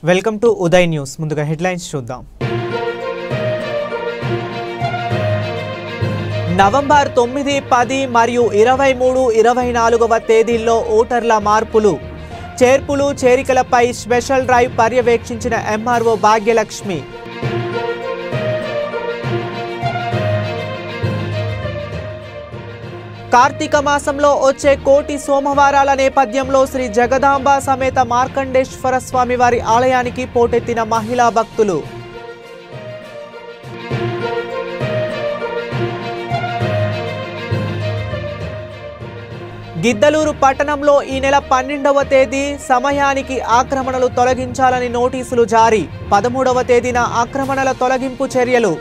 Welcome to Uday news. ముందుగా headlines చూద్దాం. November 9, 10 మరియు 23, 24వ తేదీల్లో ఓటర్ల మార్పులు, చేర్పులు, చేరికలపై స్పెషల్ డ్రైవ్ పర్యవేక్షించిన ఎంఆర్ఓ భాగ్యలక్ష్మి. కార్తీక మాసంలో వచ్చే కోటి సోమవారాల నేపథ్యంలో శ్రీ జగదాంబ సమేత మార్కండేశ్వర స్వామి వారి ఆలయానికి పోటెత్తిన మహిళా భక్తులు. గిద్దలూరు పట్టణంలో ఈ నెల 12వ తేదీ సమయానికి ఆక్రమణలు తొలగించాలని నోటీసులు జారీ. 13వ తేదీన ఆక్రమణల తొలగింపు చర్యలు.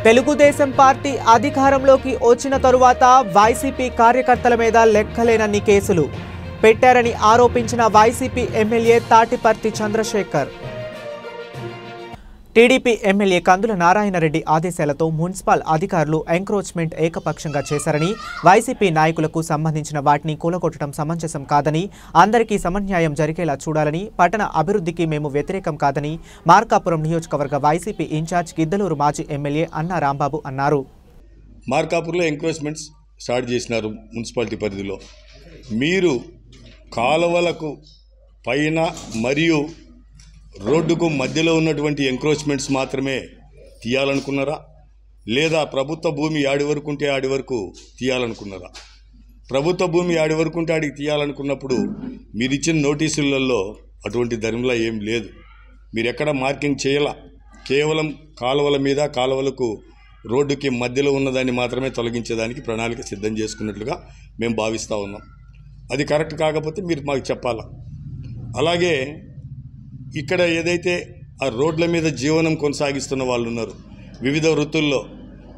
తెలుగుదేశం పార్టీ అధికారంలోకి వచ్చిన తరువాత వైసీపీ కార్యకర్తల మీద లెక్కలేనన్ని కేసులు పెట్టారని ఆరోపించిన YCP MLA Tatiparthi Chandrasekhar. TDP MLA Kandula Narayana Reddy ఆదేశాలతో మున్సిపల్ అధికారులు ఎంక్రోచ్మెంట్ ఏకపక్షంగా చేశారని, వైసీపీ నాయకులకు సంబంధించిన వాటిని కూలగొట్టడం సమంజసం కాదని, అందరికీ సమన్యాయం జరిగేలా చూడాలని, పట్టణ అభివృద్ధికి మేము వ్యతిరేకం కాదని మార్కాపురం నియోజకవర్గ వైసీపీ ఇన్ఛార్జ్ గిద్దలూరు మాజీ ఎమ్మెల్యే అన్నా రాంబాబు అన్నారు. మార్కాపురంలో ఎంక్రోచ్మెంట్స్ స్టార్ట్ చేసినారు మున్సిపాలిటీ పరిధిలో. మీరు కాలువలకు పైన మరియు రోడ్డుకు మధ్యలో ఉన్నటువంటి ఎంక్రోచ్మెంట్స్ మాత్రమే తీయాలనుకున్నారా, లేదా ప్రభుత్వ భూమి ఆడి వరకు ఉంటే ఆడి వరకు తీయాలనుకున్నారా? ప్రభుత్వ భూమి ఆడి వరకు ఉంటే ఆడికి తీయాలనుకున్నప్పుడు మీరు ఇచ్చిన నోటీసులలో అటువంటి ధర్మంలో ఏం లేదు. మీరు ఎక్కడ మార్కింగ్ చేయాల, కేవలం కాలువల మీద, కాలువలకు రోడ్డుకి మధ్యలో ఉన్నదాన్ని మాత్రమే తొలగించేదానికి ప్రణాళిక సిద్ధం చేసుకున్నట్లుగా మేము భావిస్తూ ఉన్నాం. అది కరెక్ట్ కాకపోతే మీరు మాకు చెప్పాలా. అలాగే ఇక్కడ ఏదైతే ఆ రోడ్ల మీద జీవనం కొనసాగిస్తున్న వాళ్ళు ఉన్నారు, వివిధ వృత్తుల్లో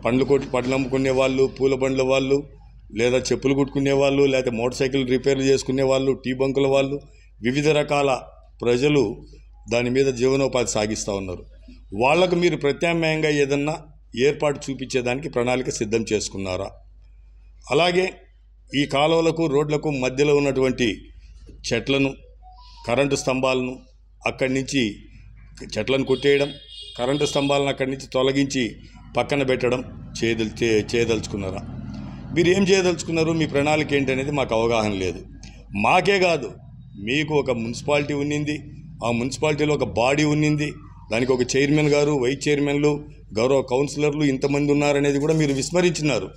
పండ్లు అమ్ముకునే వాళ్ళు, పూల బండ్ల వాళ్ళు, లేదా చెప్పులు కుట్టుకునే వాళ్ళు, లేదా మోటార్ సైకిల్ రిపేర్లు చేసుకునే వాళ్ళు, టీ బంకుల వాళ్ళు, వివిధ రకాల ప్రజలు దాని మీద జీవనోపాధి సాగిస్తూ ఉన్నారు. వాళ్లకు మీరు ప్రత్యామ్నాయంగా ఏదన్నా ఏర్పాటు చూపించేదానికి ప్రణాళిక సిద్ధం చేసుకున్నారా? అలాగే ఈ కాలువలకు, రోడ్లకు మధ్యలో ఉన్నటువంటి చెట్లను, కరెంటు స్తంభాలను అక్కడి నుంచి చెట్లను కొట్టేయడం, కరెంటు స్తంభాలను అక్కడి నుంచి తొలగించి పక్కన పెట్టడం చేయదలుచుకున్నారా? మీరు ఏం చేయదలుచుకున్నారు, మీ ప్రణాళిక ఏంటనేది మాకు అవగాహన లేదు. మాకే కాదు, మీకు ఒక మున్సిపాలిటీ ఉన్నింది, ఆ మున్సిపాలిటీలో ఒక బాడీ ఉన్నింది, దానికి ఒక చైర్మన్ గారు, వైస్ చైర్మన్లు, గౌరవ కౌన్సిలర్లు ఇంతమంది ఉన్నారనేది కూడా మీరు విస్మరించినారు.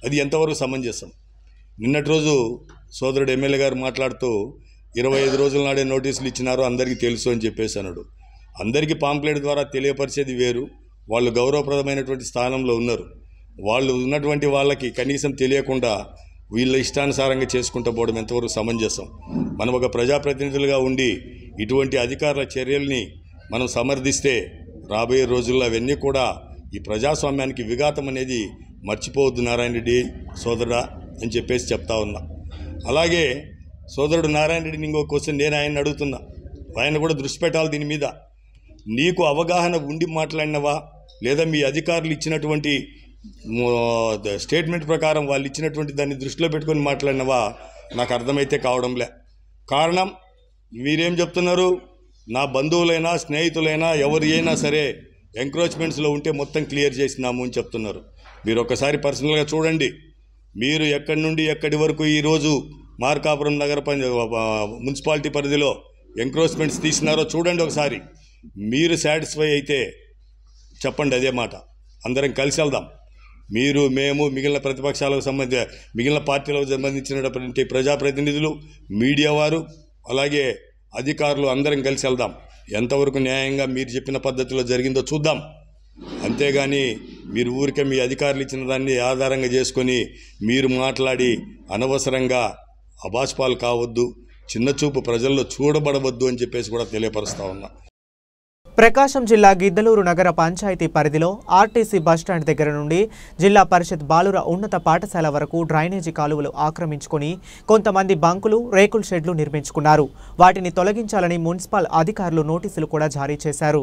అది ఎంతవరకు సమంజసం? నిన్నటి రోజు సోదరుడు ఎమ్మెల్యే గారు మాట్లాడుతూ 25 రోజుల నాడే నోటీసులు ఇచ్చినారు, అందరికీ తెలుసు అని చెప్పేసి అన్నాడు. అందరికీ పాంప్లెట్ ద్వారా తెలియపరిచేది వేరు, వాళ్ళు గౌరవప్రదమైనటువంటి స్థానంలో ఉన్నారు. వాళ్ళు ఉన్నటువంటి వాళ్ళకి కనీసం తెలియకుండా వీళ్ళ ఇష్టానుసారంగా చేసుకుంటూ పోవడం ఎంతవరకు సమంజసం? మనం ఒక ప్రజాప్రతినిధులుగా ఉండి ఇటువంటి అధికారుల చర్యల్ని మనం సమర్థిస్తే రాబోయే రోజుల్లో అవన్నీ కూడా ఈ ప్రజాస్వామ్యానికి విఘాతం అనేది మర్చిపోవద్దు నారాయణ రెడ్డి సోదరుడా అని చెప్పేసి చెప్తా ఉన్నా. అలాగే సోదరుడు నారాయణ రెడ్డిని ఇంకో క్వశ్చన్ నేను ఆయన అడుగుతున్నా, ఆయన కూడా దృష్టి పెట్టాలి దీని మీద. నీకు అవగాహన ఉండి మాట్లాడినవా, లేదా మీ అధికారులు ఇచ్చినటువంటి స్టేట్మెంట్ ప్రకారం వాళ్ళు ఇచ్చినటువంటి దాన్ని దృష్టిలో పెట్టుకొని మాట్లాడినవా నాకు అర్థమైతే కావడంలే. కారణం మీరేం చెప్తున్నారు, నా బంధువులైనా స్నేహితులైనా ఎవరు అయినా సరే ఎంక్రోచ్మెంట్స్లో ఉంటే మొత్తం క్లియర్ చేసినాము అని చెప్తున్నారు. మీరు ఒకసారి పర్సనల్గా చూడండి, మీరు ఎక్కడి నుండి ఎక్కడి వరకు ఈరోజు మార్కాపురం నగర మున్సిపాలిటీ పరిధిలో ఎంక్రోచ్మెంట్స్ తీసినారో చూడండి ఒకసారి. మీరు సాటిస్ఫై అయితే చెప్పండి అదే మాట, అందరం కలిసి వెళ్దాం. మీరు, మేము, మిగిలిన ప్రతిపక్షాలకు మిగిలిన పార్టీలకు సంబంధించినటువంటి ప్రజాప్రతినిధులు, మీడియా వారు, అలాగే అధికారులు అందరం కలిసి వెళ్దాం. ఎంతవరకు న్యాయంగా మీరు చెప్పిన పద్ధతిలో జరిగిందో చూద్దాం. అంతేగాని మీరు ఊరికే మీ అధికారులు ఇచ్చిన దాన్ని ఆధారంగా చేసుకొని మీరు మాట్లాడి అనవసరంగా అభాస్పాలు కావద్దు, చిన్నచూపు ప్రజల్లో చూడబడవద్దు అని చెప్పేసి కూడా తెలియపరుస్తా ఉన్నా. ప్రకాశం జిల్లా గిద్దలూరు నగర పంచాయతీ పరిధిలో ఆర్టీసీ బస్టాండ్ దగ్గర నుండి జిల్లా పరిషత్ బాలుర ఉన్నత పాఠశాల వరకు డ్రైనేజీ కాలువలు ఆక్రమించుకొని కొంతమంది బంకులు, రేకుల షెడ్లు నిర్మించుకున్నారు. వాటిని తొలగించాలని మున్సిపల్ అధికారులు నోటీసులు కూడా జారీ చేశారు.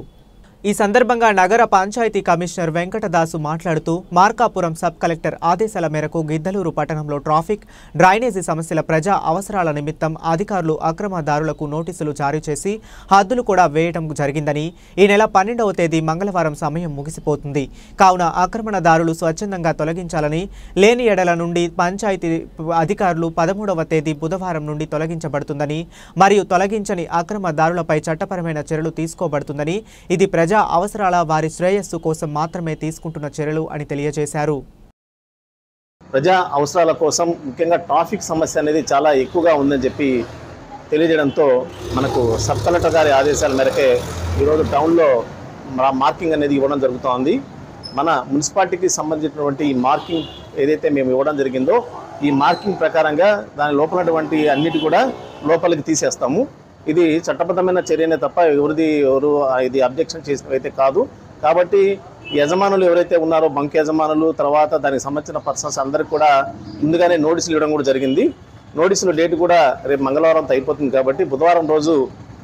ఈ సందర్భంగా నగర పంచాయతీ కమిషనర్ వెంకటదాసు మాట్లాడుతూ మార్కాపురం సబ్ కలెక్టర్ ఆదేశాల మేరకు గిద్దలూరు పట్టణంలో ట్రాఫిక్, డ్రైనేజీ సమస్యల ప్రజా అవసరాల నిమిత్తం అధికారులు అక్రమదారులకు నోటీసులు జారీ చేసి హద్దులు కూడా వేయడం జరిగిందని, ఈ నెల 12వ తేదీ మంగళవారం సమయం ముగిసిపోతుంది. కావున ఆక్రమణదారులు స్వచ్ఛందంగా తొలగించాలని, లేని ఎడల నుండి పంచాయతీ అధికారులు 13వ తేదీ బుధవారం నుండి తొలగించబడుతుందని మరియు తొలగించని అక్రమదారులపై చట్టపరమైన చర్యలు తీసుకోబడుతుందని, ఇది ప్రజా అవసరాల వారి శ్రేయస్సు కోసం మాత్రమే తీసుకుంటున్న చర్యలు అని తెలియజేశారు. ప్రజా అవసరాల కోసం ముఖ్యంగా ట్రాఫిక్ సమస్య అనేది చాలా ఎక్కువగా ఉందని చెప్పి తెలియజేయడంతో మనకు సబ్ కలెక్టర్ గారి ఆదేశాల మేరకే ఈరోజు టౌన్లో మార్కింగ్ అనేది ఇవ్వడం జరుగుతోంది. మన మున్సిపాలిటీకి సంబంధించినటువంటి ఈ మార్కింగ్ ఏదైతే మేము ఇవ్వడం జరిగిందో ఈ మార్కింగ్ ప్రకారంగా దాని లోపలటువంటి అన్నిటి కూడా లోపలికి తీసేస్తాము. ఇది చట్టబద్ధమైన చర్యనే తప్ప ఎవరు ఇది అబ్జెక్షన్ చేసినవైతే కాదు. కాబట్టి యజమానులు ఎవరైతే ఉన్నారో బంక్ యజమానులు, తర్వాత దానికి సంబంధించిన పర్సన్స్ అందరికీ కూడా ముందుగానే నోటీసులు ఇవ్వడం కూడా జరిగింది. నోటీసులు డేట్ కూడా రేపు మంగళవారంతో అయిపోతుంది. కాబట్టి బుధవారం రోజు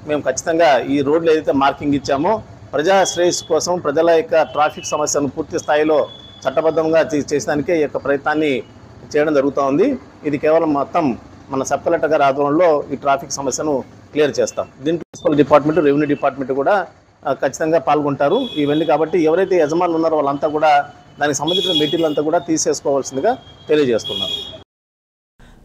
మేము ఖచ్చితంగా ఈ రోడ్లు ఏదైతే మార్కింగ్ ఇచ్చామో ప్రజా శ్రేయస్సు కోసం, ప్రజల యొక్క ట్రాఫిక్ సమస్యను పూర్తి స్థాయిలో చట్టబద్ధంగా చేసేదానికే ఈ యొక్క ప్రయత్నాన్ని చేయడం జరుగుతూ ఉంది. ఇది కేవలం మొత్తం మన సబ్ కలెక్టర్ గారి ఆధ్వర్యంలో ఈ ట్రాఫిక్ సమస్యను క్లియర్ చేస్తాం. దీంట్లో మున్సిపల్ డిపార్ట్మెంట్, రెవెన్యూ డిపార్ట్మెంట్ కూడా ఖచ్చితంగా పాల్గొంటారు ఇవన్నీ. కాబట్టి ఎవరైతే యజమానులు ఉన్నారో వాళ్ళంతా కూడా దానికి సంబంధించిన మెటీరియల్ అంతా కూడా తీసేసుకోవాల్సిందిగా తెలియజేస్తున్నారు.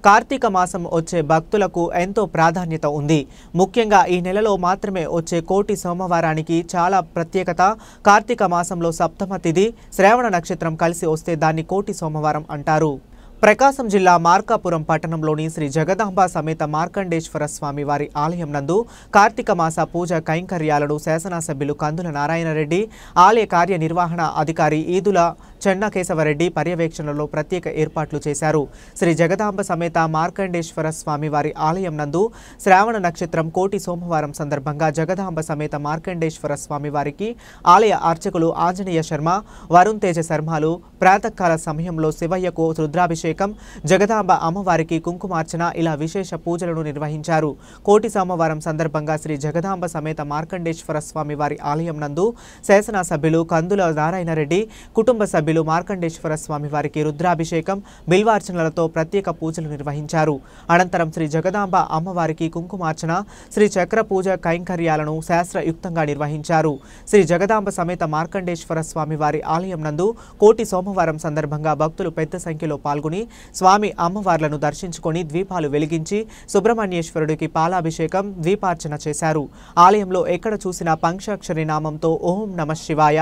కార్తీక మాసం వచ్చే భక్తులకు ఎంతో ప్రాధాన్యత ఉంది. ముఖ్యంగా ఈ నెలలో మాత్రమే వచ్చే కోటి సోమవారానికి చాలా ప్రత్యేకత. కార్తీక మాసంలో సప్తమ తిథి శ్రావణ నక్షత్రం కలిసి వస్తే దాన్ని కోటి సోమవారం అంటారు. ప్రకాశం జిల్లా మార్కాపురం పట్టణంలోని శ్రీ జగదాంబ సమేత మార్కండేశ్వర స్వామి వారి ఆలయం నందు కార్తీక మాస పూజ కైంకర్యాలను శాసనసభ్యులు కందుల నారాయణరెడ్డి, ఆలయ కార్యనిర్వహణ అధికారి ఈదుల చెన్నకేశవరెడ్డి పర్యవేక్షణలో ప్రత్యేక ఏర్పాట్లు చేశారు. శ్రీ జగదాంబ సమేత మార్కండేశ్వర స్వామి వారి ఆలయం నందు శ్రావణ నక్షత్రం కోటి సోమవారం సందర్భంగా జగదాంబ సమేత మార్కండేశ్వర స్వామి వారికి ఆలయ అర్చకులు ఆంజనేయ శర్మ, వరుణ్ తేజ శర్మలు ప్రాతకాల సమయంలో శివయ్యకు రుద్రాభిషేకం, జగదాంబ అమ్మవారికి కుంకుమార్చన ఇలా విశేష పూజలను నిర్వహించారు. కోటి సోమవారం సందర్భంగా శ్రీ జగదాంబ సమేత మార్కండేశ్వర స్వామి వారి ఆలయం నందు శాసనసభ్యులు కందుల నారాయణరెడ్డి కుటుంబ సభ్యులు మార్కండేశ్వర స్వామి వారికి రుద్రాభిషేకం, బిల్వార్చనలతో ప్రత్యేక పూజలు నిర్వహించారు. అనంతరం శ్రీ జగదాంబ అమ్మవారికి కుంకుమార్చన, శ్రీ చక్ర పూజ కైంకర్యాలను శాస్త్రయుక్తంగా నిర్వహించారు. శ్రీ జగదాంబ సమేత మార్కండేశ్వర స్వామి వారి ఆలయం నందు కోటి సోమవారం సందర్భంగా భక్తులు పెద్ద సంఖ్యలో పాల్గొని స్వామి అమ్మవార్లను దర్శించుకొని దీపాలు వెలిగించి సుబ్రహ్మణ్యేశ్వరుడికి పాలాభిషేకం, దీపార్చన చేశారు. ఆలయంలో ఎక్కడ చూసినా పంచాక్షరి నామంతో ఓం నమః శివాయ,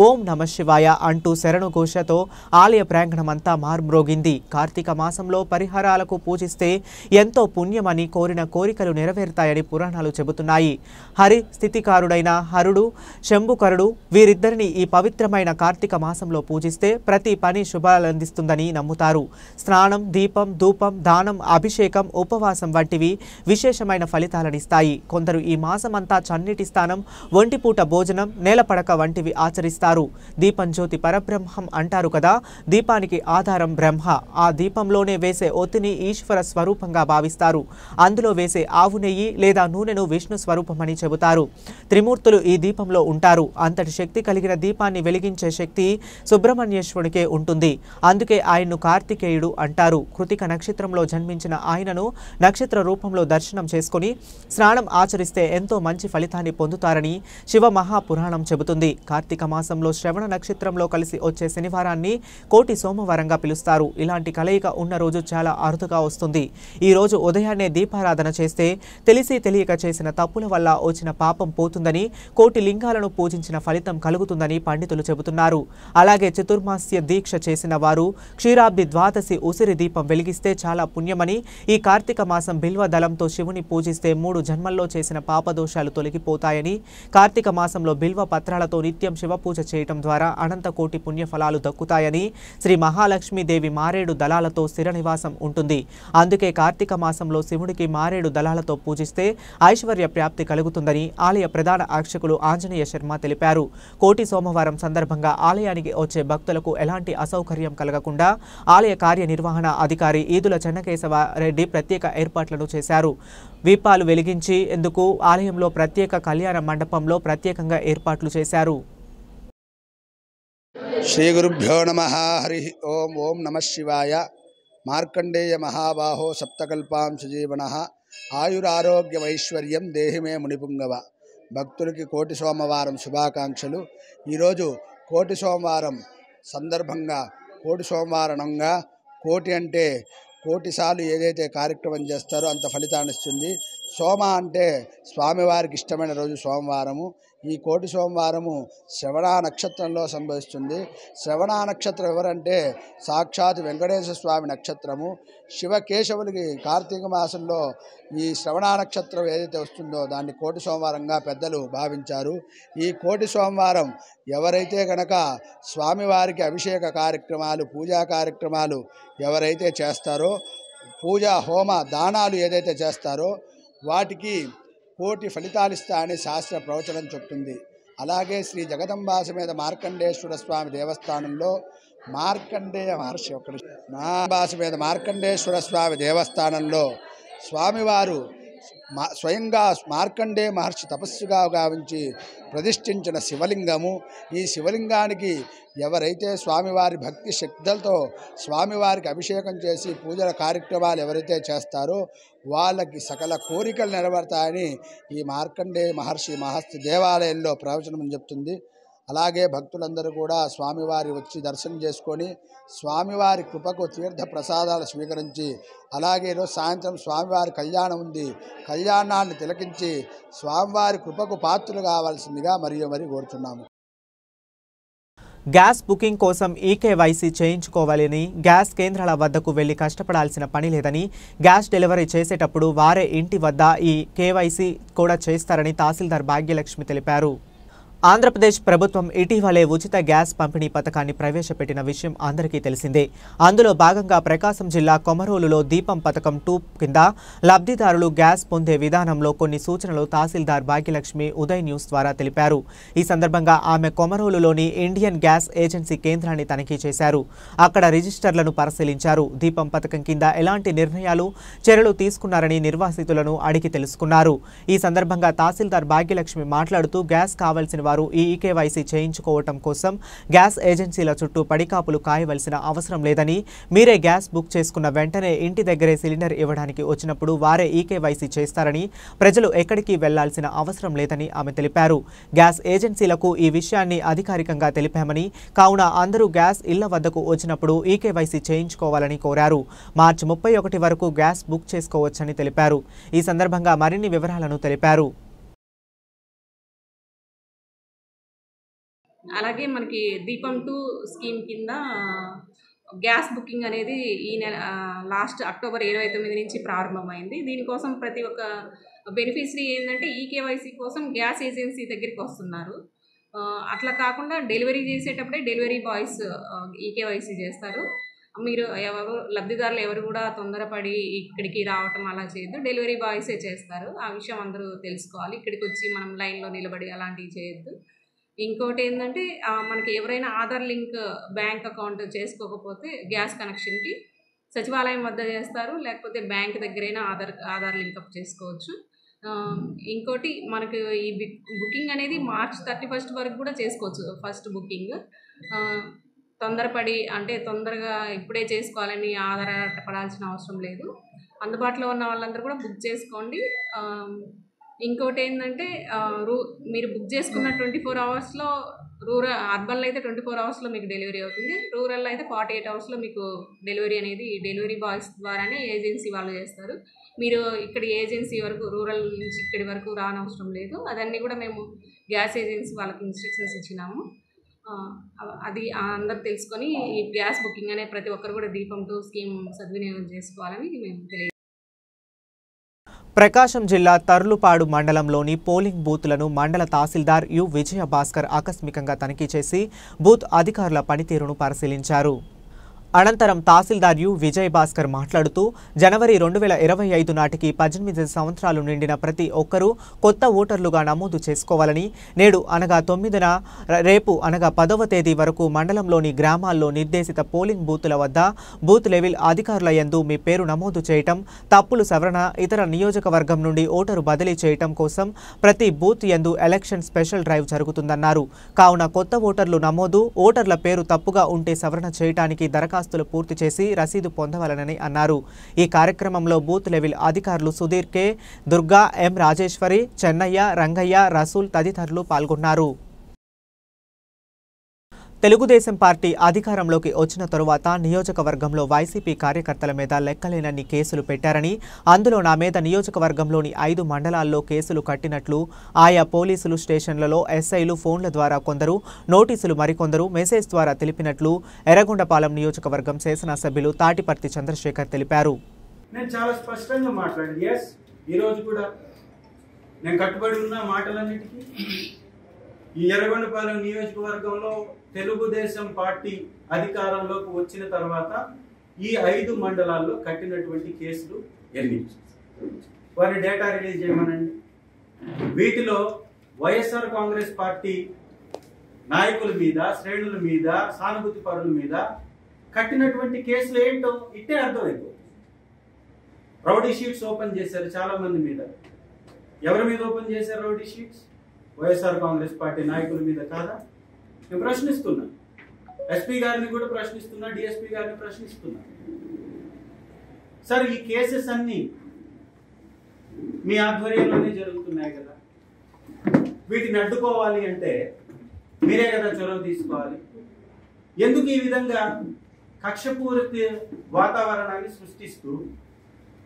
ఓం నమః శివాయ అంటూ శరణు ఘోషతో ఆలయ ప్రాంగణమంతా మార్మ్రోగింది. కార్తీక మాసంలో పరిహారాలకు పూజిస్తే ఎంతో పుణ్యమని, కోరిన కోరికలు నెరవేరుతాయని పురాణాలు చెబుతున్నాయి. హరి స్థితికారుడైన హరుడు, శంభుకరుడు వీరిద్దరిని ఈ పవిత్రమైన కార్తీక మాసంలో పూజిస్తే ప్రతి పని శుభాలందిస్తుందని నమ్ముతారు. స్నానం, దీపం, ధూపం, దానం, అభిషేకం, ఉపవాసం వంటివి విశేషమైన ఫలితాలనిస్తాయి. కొందరు ఈ మాసమంతా చన్నీటి స్నానం, ఒంటిపూట భోజనం, నేలపడక వంటివి ఆచరిస్తారు. దీపం జ్యోతి పరబ్రహ్మం అంటారు కదా. దీపానికి ఆధారం బ్రహ్మ. ఆ దీపంలోనే వేసే ఒత్తిని ఈశ్వర స్వరూపంగా భావిస్తారు. అందులో వేసే ఆవు నెయ్యి లేదా నూనెను విష్ణు స్వరూపమని చెబుతారు. త్రిమూర్తులు ఈ దీపంలో ఉంటారు. అంతటి శక్తి కలిగిన దీపాన్ని వెలిగించే శక్తి సుబ్రహ్మణ్యేశ్వరుడికే ఉంటుంది. అందుకే ఆయన్ను కార్తికేయుడు అంటారు. కృతిక నక్షత్రంలో జన్మించిన ఆయనను నక్షత్ర రూపంలో దర్శనం చేసుకుని స్నానం ఆచరిస్తే ఎంతో మంచి ఫలితాన్ని పొందుతారని శివ మహాపురాణం చెబుతుంది. కార్తీక మాసంలో శ్రవణ నక్షత్రంలో కలిసి వచ్చే శనివారాన్ని కోటి సోమవారంగా పిలుస్తారు. ఇలాంటి కలయిక ఉన్న రోజు చాలా అరుదుగా వస్తుంది. ఈ రోజు ఉదయాన్నే దీపారాధన చేస్తే తెలిసి తెలియక చేసిన తప్పుల వల్ల వచ్చిన పాపం పోతుందని, కోటి లింగాలను పూజించిన ఫలితం కలుగుతుందని పండితులు చెబుతున్నారు. అలాగే చతుర్మాస్య దీక్ష చేసిన వారు క్షీరాబ్ది ద్వాదశి ఉసిరి దీపం వెలిగిస్తే చాలా పుణ్యమని, ఈ కార్తీక మాసం బిల్వ దళంతో శివుని పూజిస్తే 3 జన్మల్లో చేసిన పాపదోషాలు తొలగిపోతాయని, కార్తీక మాసంలో బిల్వ పత్రాలతో నిత్యం శివ పూజ చేయటం ద్వారా అనంత కోటి పుణ్య ఫలాలు దక్కుతాయని, శ్రీ మహాలక్ష్మీదేవి మారేడు దళాలతో స్థిర నివాసం ఉంటుంది. అందుకే కార్తీక మాసంలో శివుడికి మారేడు దళాలతో పూజిస్తే ఐశ్వర్య ప్రాప్తి కలుగుతుందని ఆలయ ప్రధాన అర్చకులు ఆంజనేయ శర్మ తెలిపారు. కోటి సోమవారం సందర్భంగా ఆలయానికి వచ్చే భక్తులకు ఎలాంటి అసౌకర్యం కలగకుండా ఆలయ కార్యనిర్వహణ అధికారి ఈదుల చెన్నకేశవరెడ్డి ప్రత్యేక ఏర్పాట్లను చేశారు. దీపాలు వెలిగించి ఎందుకు ఆలయంలో ప్రత్యేక కళ్యాణ మండపంలో ప్రత్యేకంగా ఏర్పాట్లు చేశారు. శ్రీ గురుభ్యో నమః. హరి ఓం. ఓం నమః శివాయ. మార్కండేయ మహాబాహో సప్తకల్పాం సుజీవనః ఆయురారోగ్యమైశ్వర్యం దేహిమే మునిపుంగవ. భక్తులకి కోటి సోమవారం శుభాకాంక్షలు. ఈరోజు కోటి సోమవారం సందర్భంగా కోటి సోమవారణంగా కోటి అంటే కోటిసార్లు ఏదైతే కార్యక్రమం చేస్తారో అంత ఫలితాన్ని ఇస్తుంది. సోమ అంటే స్వామివారికి ఇష్టమైన రోజు సోమవారము. ఈ కోటి సోమవారము శ్రవణ నక్షత్రంలో సంభవిస్తుంది. శ్రవణ నక్షత్రం ఎవరంటే సాక్షాత్ వెంకటేశ్వర స్వామి నక్షత్రము. శివకేశవులకి కార్తీక మాసంలో ఈ శ్రవణ నక్షత్రం ఏదైతే వస్తుందో దాన్ని కోటి సోమవారంగా పెద్దలు భావించారు. ఈ కోటి సోమవారం ఎవరైతే కనుక స్వామివారికి అభిషేక కార్యక్రమాలు పూజా కార్యక్రమాలు ఎవరైతే చేస్తారో పూజా హోమ దానాలు ఏదైతే చేస్తారో వాటికి కోటి ఫలితాలు ఇస్తాయని శాస్త్ర ప్రవచనం చెప్తుంది. అలాగే శ్రీ జగదంబా సమేత మార్కండేశ్వర స్వామి దేవస్థానంలో మార్కండేయ మహర్షి సమేత మార్కండేశ్వర స్వామి దేవస్థానంలో స్వామివారు స్వయంగా మార్కండేయ మహర్షి తపస్సుగా గావించి ప్రతిష్ఠించిన శివలింగము. ఈ శివలింగానికి ఎవరైతే స్వామివారి భక్తి శక్తులతో స్వామివారికి అభిషేకం చేసి పూజల కార్యక్రమాలు ఎవరైతే చేస్తారో వాళ్ళకి సకల కోరికలు నెరవేరుతాయని ఈ మార్కండేయ మహర్షి మహర్షి దేవాలయంలో ప్రవచనం చెప్తుంది. అలాగే భక్తులందరూ కూడా స్వామివారి వచ్చి దర్శనం చేసుకొని స్వామివారి కృపకు తీర్థ ప్రసాదాలు స్వీకరించి అలాగే ఈరోజు సాయంత్రం స్వామివారి కళ్యాణం ఉంది. కళ్యాణాన్ని తిలకించి స్వామివారి కృపకు పాత్రలు కావాల్సిందిగా మరి కోరుతున్నాము. గ్యాస్ బుకింగ్ కోసం ఈకేవైసీ చేయించుకోవాలని గ్యాస్ కేంద్రాల వద్దకు వెళ్లి కష్టపడాల్సిన పని లేదని గ్యాస్ డెలివరీ చేసేటప్పుడు వారే ఇంటి వద్ద ఈ కేవైసీ కూడా చేస్తారని తహసీల్దార్ భాగ్యలక్ష్మి తెలిపారు. ఆంధ్రప్రదేశ్ ప్రభుత్వం ఇటీవలే ఉచిత గ్యాస్ పంపిణీ పథకాన్ని ప్రవేశపెట్టిన విషయం అందరికీ తెలిసిందే. అందులో భాగంగా ప్రకాశం జిల్లా కొమరోలులో దీపం పథకం 2 కింద లబ్ధిదారులు గ్యాస్ పొందే విధానంలో కొన్ని సూచనలు తహసీల్దార్ భాగ్యలక్ష్మి ఉదయ్ న్యూస్ ద్వారా తెలిపారు. ఈ సందర్భంగా ఆమె కొమరోలులోని ఇండియన్ గ్యాస్ ఏజెన్సీ కేంద్రాన్ని తనిఖీ చేశారు. అక్కడ రిజిస్టర్లను పరిశీలించారు. దీపం పథకం కింద ఎలాంటి నిర్ణయాలు చర్యలు తీసుకున్నారని నిర్వాసితులను అడిగి తెలుసుకున్నారు. ఈ సందర్భంగా తహసీల్దార్ భాగ్యలక్ష్మి మాట్లాడుతూ గ్యాస్ కావాల్సిన వారు ఈ ఈకేవైసీ చేయించుకోవటం కోసం గ్యాస్ ఏజెన్సీల చుట్టూ పడికాపులు కాయవలసిన అవసరం లేదని, మీరే గ్యాస్ బుక్ చేసుకున్న వెంటనే ఇంటి దగ్గరే సిలిండర్ ఇవ్వడానికి వచ్చినప్పుడు వారే ఈకేవైసీ చేస్తారని, ప్రజలు ఎక్కడికి వెళ్లాల్సిన అవసరం లేదని ఆమె తెలిపారు. గ్యాస్ ఏజెన్సీలకు ఈ విషయాన్ని అధికారికంగా తెలిపామని, కావున అందరూ గ్యాస్ ఇళ్ల వద్దకు వచ్చినప్పుడు ఈకేవైసీ చేయించుకోవాలని కోరారు. మార్చి 31 వరకు గ్యాస్ బుక్ చేసుకోవచ్చని తెలిపారు. ఈ సందర్భంగా మరిన్ని వివరాలను తెలిపారు. అలాగే మనకి దీపం 2 స్కీమ్ కింద గ్యాస్ బుకింగ్ అనేది ఈ నెల లాస్ట్ అక్టోబర్ 29 నుంచి ప్రారంభమైంది. దీనికోసం ప్రతి ఒక్క బెనిఫిషరీ ఏంటంటే ఈకేవైసీ కోసం గ్యాస్ ఏజెన్సీ దగ్గరికి వస్తున్నారు. అట్లా కాకుండా డెలివరీ చేసేటప్పుడే డెలివరీ బాయ్స్ ఈకేవైసీ చేస్తారు. మీరు లబ్ధిదారులు ఎవరు కూడా తొందరపడి ఇక్కడికి రావటం అలా చేయొద్దు, డెలివరీ బాయ్సే చేస్తారు. ఆ విషయం అందరూ తెలుసుకోవాలి. ఇక్కడికి వచ్చి మనం లైన్లో నిలబడి అలాంటివి చేయొద్దు. ఇంకోటి ఏంటంటే మనకి ఎవరైనా ఆధార్ లింక్ బ్యాంక్ అకౌంట్ చేసుకోకపోతే గ్యాస్ కనెక్షన్కి సచివాలయం వద్ద చేస్తారు, లేకపోతే బ్యాంక్ దగ్గరైనా ఆధార్ లింకప్ చేసుకోవచ్చు. ఇంకోటి మనకు ఈ బుకింగ్ అనేది మార్చ్ 31 వరకు కూడా చేసుకోవచ్చు. ఫస్ట్ బుకింగ్ తొందరపడి అంటే తొందరగా ఇప్పుడే చేసుకోవాలని ఆధారపడాల్సిన అవసరం లేదు. అందుబాటులో ఉన్న వాళ్ళందరూ కూడా బుక్ చేసుకోండి. ఇంకోటి ఏంటంటే మీరు బుక్ చేసుకున్న 24 అవర్స్లో అర్బన్లో అయితే 24 అవర్స్లో మీకు డెలివరీ అవుతుంది. రూరల్లో అయితే 48 అవర్స్లో మీకు డెలివరీ అనేది డెలివరీ బాయ్స్ ద్వారానే ఏజెన్సీ వాళ్ళు చేస్తారు. మీరు ఇక్కడ ఏజెన్సీ వరకు రూరల్ నుంచి ఇక్కడి వరకు రానవసరం లేదు. అదన్నీ కూడా మేము గ్యాస్ ఏజెన్సీ వాళ్ళకి ఇన్స్ట్రక్షన్స్ ఇచ్చినాము. అది అందరు తెలుసుకొని ఈ గ్యాస్ బుకింగ్ అనే ప్రతి ఒక్కరు కూడా దీపం 2 స్కీమ్ సద్వినియోగం చేసుకోవాలని మేము తెలియజేస్తాం. ప్రకాశం జిల్లా తర్లుపాడు మండలంలోని పోలింగ్ బూత్లను మండల తహసీల్దార్ యు విజయ భాస్కర్ ఆకస్మికంగా తనిఖీ చేసి బూత్ అధికారుల పనితీరును పరిశీలించారు. అనంతరం తహసీల్దార్ యు విజయ్ భాస్కర్ మాట్లాడుతూ జనవరి 2025 నాటికి 18 సంవత్సరాలు నిండిన ప్రతి ఒక్కరూ కొత్త ఓటర్లుగా నమోదు చేసుకోవాలని, నేడు అనగా 9న రేపు అనగా 10వ తేదీ వరకు మండలంలోని గ్రామాల్లో నిర్దేశిత పోలింగ్ బూతుల వద్ద బూత్ లెవెల్ అధికారుల యందు మీ పేరు నమోదు చేయటం, తప్పులు సవరణ, ఇతర నియోజకవర్గం నుండి ఓటరు బదిలీ చేయటం కోసం ప్రతి బూత్ యందు ఎలక్షన్ స్పెషల్ డ్రైవ్ జరుగుతుందన్నారు. కావున కొత్త ఓటర్లు నమోదు, ఓటర్ల పేరు తప్పుగా ఉంటే సవరణ చేయడానికి దరఖాస్తులు పూర్తి చేసి రసీదు పొందవాలని అన్నారు. ఈ కార్యక్రమంలో బూత్ లెవెల్ అధికారులు సుధీర్ కె, దుర్గా, ఎం రాజేశ్వరి, చెన్నయ్య, రంగయ్య, రసూల్ తదితరులు పాల్గొన్నారు. తెలుగుదేశం పార్టీ అధికారంలోకి వచ్చిన తరువాత నియోజకవర్గంలో వైసీపీ కార్యకర్తల మీద లెక్కలేనన్ని కేసులు పెట్టారని, అందులో నా మీద నియోజకవర్గంలోని 5 మండలాల్లో కేసులు కట్టినట్లు, ఆయా పోలీసులు స్టేషన్లలో ఎస్ఐలు ఫోన్ల ద్వారా కొందరు, నోటీసులు మరికొందరు మెసేజ్ ద్వారా తెలిపినట్లు ఎర్రగొండపాలెం నియోజకవర్గం శాసనసభ్యులు తాటిపర్తి చంద్రశేఖర్ తెలిపారు. నేను చాలా స్పష్టంగా మాట్లాడింది. ఎస్, ఈరోజు కూడా నేను కట్టుబడి ఉన్న మాటలన్నిటికీ ఈ ఎర్రగొండపాలెం నియోజకవర్గంలో తెలుగుదేశం పార్టీ అధికారంలోకి వచ్చిన తర్వాత ఈ 5 మండలాల్లో కట్టినటువంటి కేసులు ఎన్ని, వారి డేటా రిలీజ్ చేయమనండి. వీటిలో వైఎస్ఆర్ కాంగ్రెస్ పార్టీ నాయకుల మీద, శ్రేణుల మీద, సానుభూతి పరుల మీద కట్టినటువంటి కేసులు ఏంటో ఇట్టే అర్థమైపోతుంది. రౌడీ షీట్స్ ఓపెన్ చేశారు చాలా మంది మీద. ఎవరి మీద ఓపెన్ చేశారు rowdy sheets? YSR Congress party నాయకుల మీద కాదా? నేను ప్రశ్నిస్తున్నా. ఎస్పీ గారిని కూడా ప్రశ్నిస్తున్నా, డిఎస్పీ గారిని ప్రశ్నిస్తున్నా. సార్, ఈ కేసెస్ అన్ని మీ ఆధ్వర్యంలోనే జరుగుతున్నాయి కదా. వీటిని అడ్డుకోవాలి అంటే మీరే కదా చొరవ తీసుకోవాలి. ఎందుకు ఈ విధంగా కక్షపూరిత వాతావరణాన్ని సృష్టిస్తూ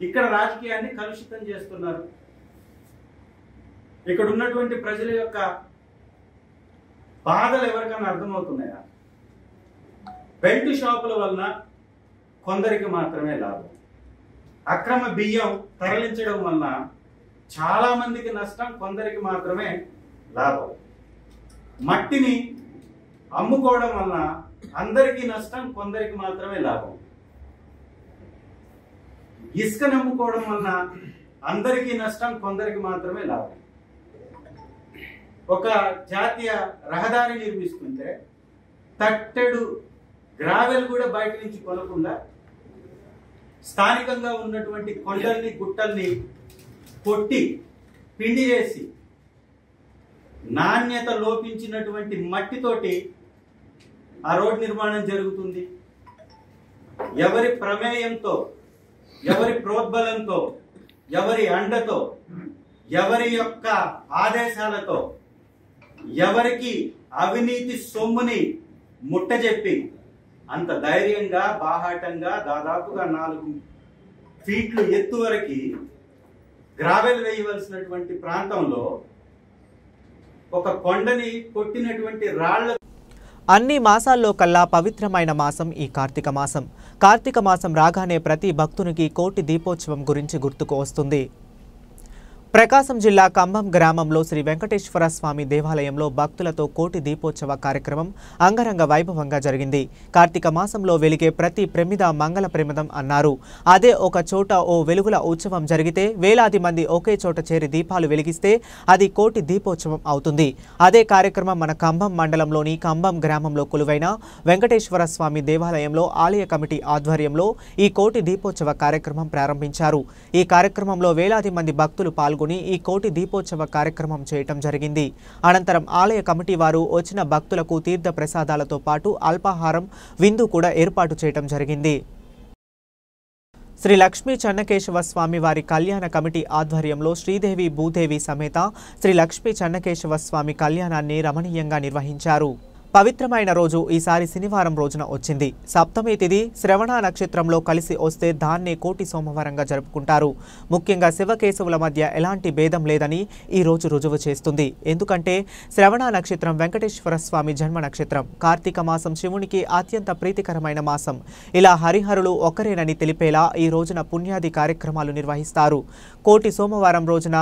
ఇక్కడ రాజకీయాన్ని కలుషితం చేస్తున్నారు? ఇక్కడ ఉన్నటువంటి ప్రజల యొక్క బాధలు ఎవరికైనా అర్థమవుతున్నాయా? బెల్ట్ షాపుల వలన కొందరికి మాత్రమే లాభం, అక్రమ బియ్యం తరలించడం వలన చాలా మందికి నష్టం, కొందరికి మాత్రమే లాభం. మట్టిని అమ్ముకోవడం వలన అందరికీ నష్టం, కొందరికి మాత్రమే లాభం. ఇసుకను అమ్ముకోవడం వలన అందరికీ నష్టం, కొందరికి మాత్రమే లాభం. ఒక జాతీయ రహదారి నిర్మిస్తుంటే తట్టెడు గ్రావెల్ కూడా బయట నుంచి కొనకుండా స్థానికంగా ఉన్నటువంటి కొండల్ని, గుట్టల్ని కొట్టి పిండి చేసి నాణ్యత లోపించినటువంటి మట్టితోటి ఆ రోడ్ నిర్మాణం జరుగుతుంది. ఎవరి ప్రమేయంతో, ఎవరి ప్రోద్బలంతో, ఎవరి అండతో, ఎవరి యొక్క ఆదేశాలతో, ఎవరికి అవినీతి సొమ్ముని ముట్టజెప్పి అంత ధైర్యంగా, బాహాటంగా దాదాపుగా 4 ఫీట్లు ఎత్తు వరకు గ్రావెల్ వేయవలసినటువంటి ప్రాంతంలో ఒక కొండని కొట్టినటువంటి రాళ్ల. అన్ని మాసాల్లో కల్లా పవిత్రమైన మాసం ఈ కార్తీక మాసం. కార్తీక మాసం రాగానే ప్రతి భక్తునికి కోటి దీపోత్సవం గురించి గుర్తుకు వస్తుంది. ప్రకాశం జిల్లా కంభం గ్రామంలో శ్రీ వెంకటేశ్వర స్వామి దేవాలయంలో భక్తులతో కోటి దీపోత్సవ కార్యక్రమం అంగరంగ వైభవంగా జరిగింది. కార్తీక మాసంలో వెలిగే ప్రతి ప్రమిద మంగళ ప్రమిదం అన్నారు. అదే ఒక చోట ఓ వెలుగుల ఉత్సవం జరిగితే వేలాది మంది ఒకే చోట చేరి దీపాలు వెలిగిస్తే అది కోటి దీపోత్సవం అవుతుంది. అదే కార్యక్రమం మన కంభం మండలంలోని కంభం గ్రామంలో కొలువైన వెంకటేశ్వర స్వామి దేవాలయంలో ఆలయ కమిటీ ఆధ్వర్యంలో ఈ కోటి దీపోత్సవ కార్యక్రమం ప్రారంభించారు. ఈ కార్యక్రమంలో వేలాది మంది భక్తులు పాల్గొని ఈ కోటి దీపోత్సవ కార్యక్రమం చేయటం జరిగింది. అనంతరం ఆలయ కమిటీ వారు వచ్చిన భక్తులకు తీర్థ ప్రసాదాలతో పాటు అల్పాహారం, విందు కూడా ఏర్పాటు చేయటం జరిగింది. శ్రీ లక్ష్మీ చెన్నకేశవ స్వామి వారి కళ్యాణ కమిటీ ఆధ్వర్యంలో శ్రీదేవి భూదేవి సమేత శ్రీ లక్ష్మీ చెన్నకేశవ స్వామి కళ్యాణాన్ని రమణీయంగా నిర్వహించారు. పవిత్రమైన రోజు ఈసారి శనివారం రోజున వచ్చింది. సప్తమి తిథి శ్రవణ నక్షత్రంలో కలిసి వస్తే దాన్నే కోటి సోమవారంగా జరుపుకుంటారు. ముఖ్యంగా శివకేశవుల మధ్య ఎలాంటి భేదం లేదని ఈ రోజు రుజువు చేస్తుంది. ఎందుకంటే శ్రవణ నక్షత్రం వెంకటేశ్వర స్వామి జన్మ నక్షత్రం. కార్తీక మాసం శివునికి అత్యంత ప్రీతికరమైన మాసం. ఇలా హరిహరులు ఒక్కరేనని తెలిపేలా ఈ రోజున పుణ్యాది కార్యక్రమాలు నిర్వహిస్తారు. కోటి సోమవారం రోజున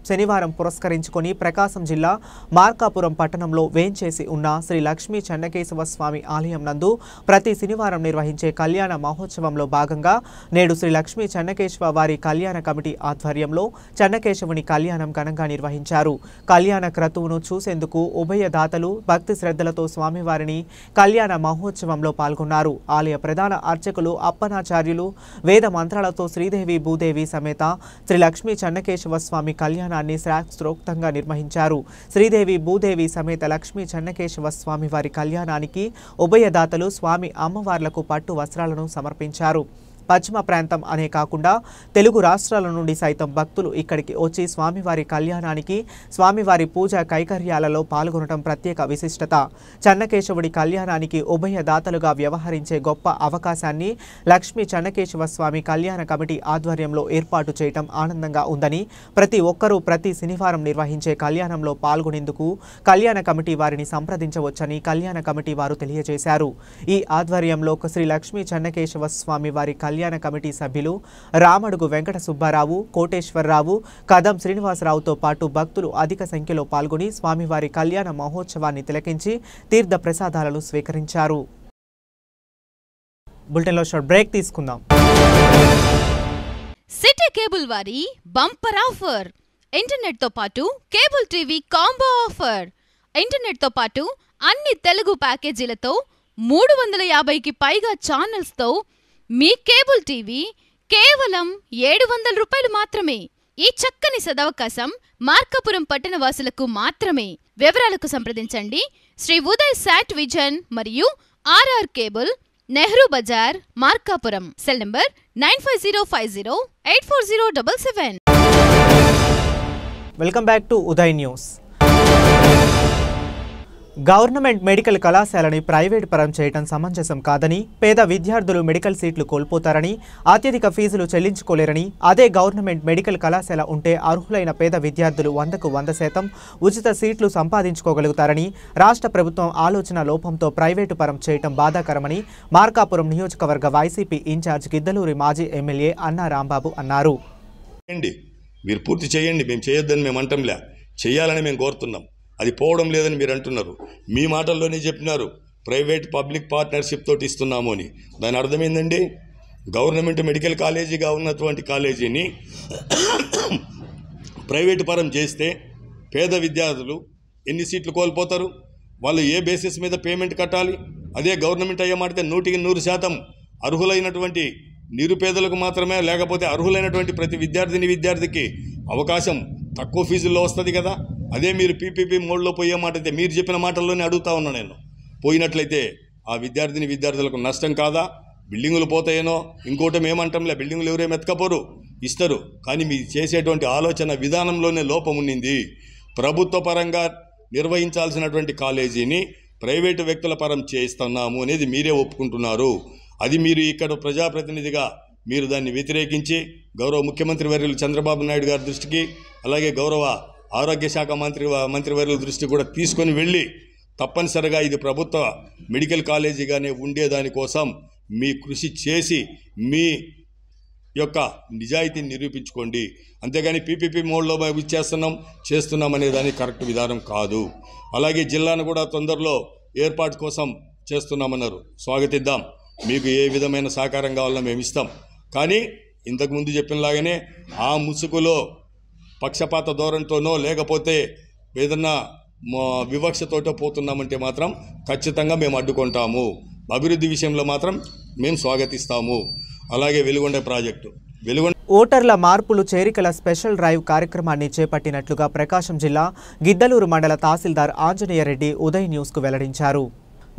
శనివారం పురస్కరించుకొని ప్రకాశం జిల్లా మార్కాపురం పట్టణంలో వేంచేసి ఉన్న శ్రీ లక్ష్మీ చెన్నకేశవ స్వామి ఆలయం నందు ప్రతి శనివారం నిర్వహించే కళ్యాణ మహోత్సవంలో భాగంగా నేడు శ్రీ లక్ష్మీ చెన్నకేశవ వారి కళ్యాణ కమిటీ ఆధ్వర్యంలో చెన్నకేశవుని కళ్యాణం ఘనంగా నిర్వహించారు. కళ్యాణ క్రతువును చూసేందుకు ఉభయ దాతలు భక్తి శ్రద్ధలతో స్వామివారిని కళ్యాణ మహోత్సవంలో పాల్గొన్నారు. ఆలయ ప్రధాన అర్చకులు అప్పనాచార్యులు వేద మంత్రాలతో శ్రీదేవి భూదేవి సమేత శ్రీ లక్ష్మీ చెన్నకేశవ స్వామి కళ్యాణాన్ని శాస్త్రోక్తంగా నిర్వహించారు. శ్రీదేవి భూదేవి సమేత లక్ష్మీ చెన్నకేశవ స్వామి వారి కళ్యాణానికి ఉభయదాతలు స్వామి అమ్మవార్లకు పట్టు వస్త్రాలను సమర్పించారు. పశ్చిమ ప్రాంతం అనే కాకుండా తెలుగు రాష్ట్రాల నుండి సైతం భక్తులు ఇక్కడికి వచ్చి స్వామివారి కళ్యాణానికి స్వామివారి పూజ కైకర్యాలలో పాల్గొనడం ప్రత్యేక విశిష్టత. చెన్నకేశవుడి కళ్యాణానికి ఉభయ దాతలుగా వ్యవహరించే గొప్ప అవకాశాన్ని లక్ష్మీ చెన్నకేశవ స్వామి కళ్యాణ కమిటీ ఆధ్వర్యంలో ఏర్పాటు చేయడం ఆనందంగా ఉందని, ప్రతి ఒక్కరూ ప్రతి శనివారం నిర్వహించే కళ్యాణంలో పాల్గొనేందుకు కళ్యాణ కమిటీ వారిని సంప్రదించవచ్చని కళ్యాణ కమిటీ వారు తెలియజేశారు. ఈ ఆధ్వర్యంలో శ్రీ లక్ష్మీ చెన్నకేశవ స్వామి వారి కళ్యాణ కమిటీ సభ్యులు రామడుగు వెంకట సుబ్బారావు, కోటేశ్వరరావు, కదం శ్రీనివాసరావుతో పాటు భక్తులు అధిక సంఖ్యలో పాల్గొని స్వామివారి కళ్యాణ మహోత్సవాన్ని తిలకించి తీర్థ ప్రసాదాలను స్వీకరించారు. బులెటిన్లో షార్ట్ బ్రేక్ తీసుకుందాం. సిటీ కేబుల్ వారి బంపర్ ఆఫర్. ఇంటర్నెట్ తో పాటు cable TV combo offer. Internet తో పాటు అన్ని తెలుగు ప్యాకేజీలతో 350కి పైగా ఛానల్స్ తో మీ కేబుల్ టీవీ కేవలం 700 రూపాయలు మాత్రమే. ఈ చక్కని సదవకాశం మార్కాపురం పట్టణ వాసులకు మాత్రమే. వివరాలకు సంప్రదించండి శ్రీ ఉదయ్ శాట్ విజన్ మరియు RR cable, Nehru Bazar, Markapuram. Cell number 9505084077. Welcome back to Uday news. Government medical కళాశాలని ప్రైవేట్ పరం చేయడం సమంజసం కాదని, పేద విద్యార్థులు మెడికల్ సీట్లు కోల్పోతారని, అత్యధిక ఫీజులు చెల్లించుకోలేరని, అదే గవర్నమెంట్ మెడికల్ కళాశాల ఉంటే అర్హులైన పేద విద్యార్థులు 100కు 100% ఉచిత సీట్లు సంపాదించుకోగలుగుతారని, రాష్ట్ర ప్రభుత్వం ఆలోచన లోపంతో ప్రైవేటు పరం చేయడం బాధాకరమని మార్కాపురం నియోజకవర్గ వైసీపీ ఇన్ఛార్జ్ గిద్దలూరి మాజీ ఎమ్మెల్యే అన్నా రాంబాబు అన్నారు. మీరు పూర్తి చేయండి, మేము చేయొద్దని మేము అంటంలే, చేయాలని మేము కోరుతున్నాం. అది పోవడం లేదని మీరు అంటున్నారు. మీ మాటల్లోనే చెప్పినారు ప్రైవేట్ పబ్లిక్ పార్ట్నర్షిప్ తోటి ఇస్తున్నాము అని. దాని అర్థమైందండి, గవర్నమెంట్ మెడికల్ కాలేజీగా ఉన్నటువంటి కాలేజీని ప్రైవేటు పరం చేస్తే పేద విద్యార్థులు ఎన్ని సీట్లు కోల్పోతారు? వాళ్ళు ఏ బేసిస్ మీద పేమెంట్ కట్టాలి? అదే గవర్నమెంట్ అయ్యమాడితే 100% అర్హులైనటువంటి నిరుపేదలకు మాత్రమే, లేకపోతే అర్హులైనటువంటి ప్రతి విద్యార్థికి అవకాశం తక్కువ ఫీజుల్లో వస్తుంది కదా. అదే మీరు పీపీపీ మోడ్లో పోయే మాట అయితే మీరు చెప్పిన మాటల్లోనే అడుగుతా ఉన్నా నేను. పోయినట్లయితే ఆ విద్యార్థులకు నష్టం కాదా? బిల్డింగులు పోతాయేనో ఇంకోటి ఏమంటాంలే, బిల్డింగులు ఎవరేమి ఎత్తకపోరు, ఇస్తారు. కానీ మీరు చేసేటువంటి ఆలోచన విధానంలోనే లోపం ఉన్నింది. ప్రభుత్వ పరంగా నిర్వహించాల్సినటువంటి కాలేజీని ప్రైవేటు వ్యక్తుల పరం చేస్తున్నాము అనేది మీరే ఒప్పుకుంటున్నారు. అది మీరు ఇక్కడ ప్రజాప్రతినిధిగా మీరు దాన్ని వ్యతిరేకించి గౌరవ ముఖ్యమంత్రి వర్యులు చంద్రబాబు నాయుడు గారి దృష్టికి, అలాగే గౌరవ ఆరోగ్య శాఖ మంత్రివర్యుల దృష్టి కూడా తీసుకొని వెళ్ళి తప్పనిసరిగా ఇది ప్రభుత్వ మెడికల్ కాలేజీగానే ఉండేదానికోసం మీ కృషి చేసి మీ యొక్క నిజాయితీని నిరూపించుకోండి. అంతేగాని పీపీపీ మోడ్లో చేస్తున్నాం అనే దానికి కరెక్ట్ విధానం కాదు. అలాగే జిల్లాను కూడా తొందరలో ఏర్పాటు కోసం చేస్తున్నామన్నారు. స్వాగతిద్దాం. మీకు ఏ విధమైన సహకారం కావాలన్నా మేము ఇస్తాం. కానీ ఇంతకుముందు చెప్పినలాగానే ఆ ముసుగులో పక్షపాత ధోరణితోనో లేకపోతే ఏదన్నా వివక్షతోటో పోతున్నామంటే మాత్రం ఖచ్చితంగా మేము అడ్డుకుంటాము. అభివృద్ధి విషయంలో మాత్రం మేము స్వాగతిస్తాము. అలాగే వెలుగొండ ప్రాజెక్టు ఓటర్ల మార్పులు చేరికల స్పెషల్ డ్రైవ్ కార్యక్రమాన్ని చేపట్టినట్లుగా ప్రకాశం జిల్లా గిద్దలూరు మండల తహసీల్దార్ ఆంజనేయ రెడ్డి ఉదయ్ న్యూస్కు వెల్లడించారు.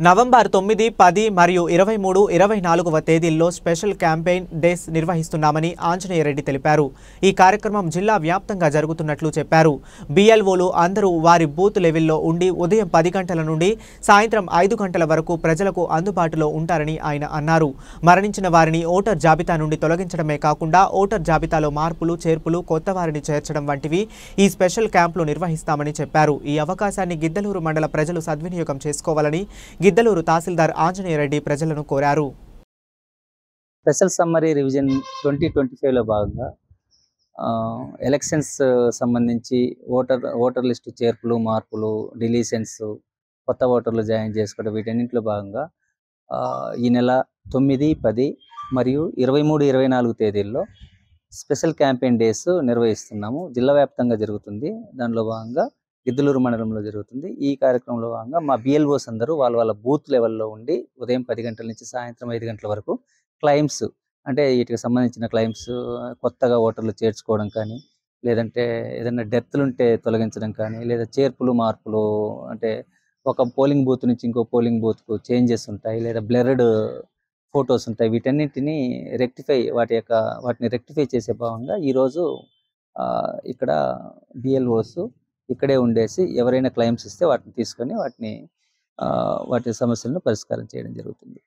నవంబర్ 9, 10 మరియు 23, 24వ తేదీల్లో స్పెషల్ క్యాంపెయిన్ డేస్ నిర్వహిస్తున్నామని ఆంజనేయ రెడ్డి తెలిపారు. ఈ కార్యక్రమం జిల్లా వ్యాప్తంగా జరుగుతున్నట్లు చెప్పారు. బిఎల్ఓలు అందరూ వారి బూత్ లెవెల్లో ఉండి ఉదయం 10 గంటల నుండి సాయంత్రం 5 గంటల వరకు ప్రజలకు అందుబాటులో ఉంటారని ఆయన అన్నారు. మరణించిన వారిని ఓటర్ జాబితా నుండి తొలగించడమే కాకుండా ఓటర్ జాబితాలో మార్పులు, చేర్పులు, కొత్త వారిని చేర్చడం వంటివి ఈ స్పెషల్ క్యాంపులు నిర్వహిస్తామని చెప్పారు. ఈ అవకాశాన్ని గిద్దలూరు మండల ప్రజలు సద్వినియోగం చేసుకోవాలని గిద్దలూరు తహసీల్దార్ ఆంజనేయ రెడ్డి ప్రజలను కోరారు. స్పెషల్ సమ్మరీ రివిజన్ 2025లో భాగంగా ఎలక్షన్స్ సంబంధించి ఓటర్ లిస్టు చేర్పులు, మార్పులు, డిలీషన్స్, కొత్త ఓటర్లు జాయిన్ చేసుకోవడం వీటన్నింటిలో భాగంగా ఈ నెల 9, 10 మరియు 23, 24 తేదీల్లో స్పెషల్ క్యాంపెయిన్ డేస్ నిర్వహిస్తున్నాము. జిల్లా వ్యాప్తంగా జరుగుతుంది. దానిలో భాగంగా గిద్దలూరు మండలంలో జరుగుతుంది. ఈ కార్యక్రమంలో భాగంగా మా బిఎల్ఓస్ అందరూ వాళ్ళ బూత్ లెవెల్లో ఉండి ఉదయం 10 గంటల నుంచి సాయంత్రం 5 గంటల వరకు క్లైమ్స్ అంటే వీటికి సంబంధించిన క్లైమ్స్, కొత్తగా ఓటర్లు చేర్చుకోవడం కానీ, లేదంటే ఏదైనా డెత్లుంటే తొలగించడం కానీ, లేదా చేర్పులు, మార్పులు అంటే ఒక పోలింగ్ బూత్ నుంచి ఇంకో పోలింగ్ బూత్కు చేంజెస్ ఉంటాయి, లేదా బ్లర్డ్ ఫొటోస్ ఉంటాయి. వీటన్నిటిని వాటిని రెక్టిఫై చేసే భాగంగా ఈరోజు ఇక్కడ బిఎల్ఓస్ ఇక్కడే ఉండేసి ఎవరైనా క్లైమ్స్ ఇస్తే వాటిని తీసుకొని వాటి సమస్యలను పరిష్కారం చేయడం జరుగుతుంది.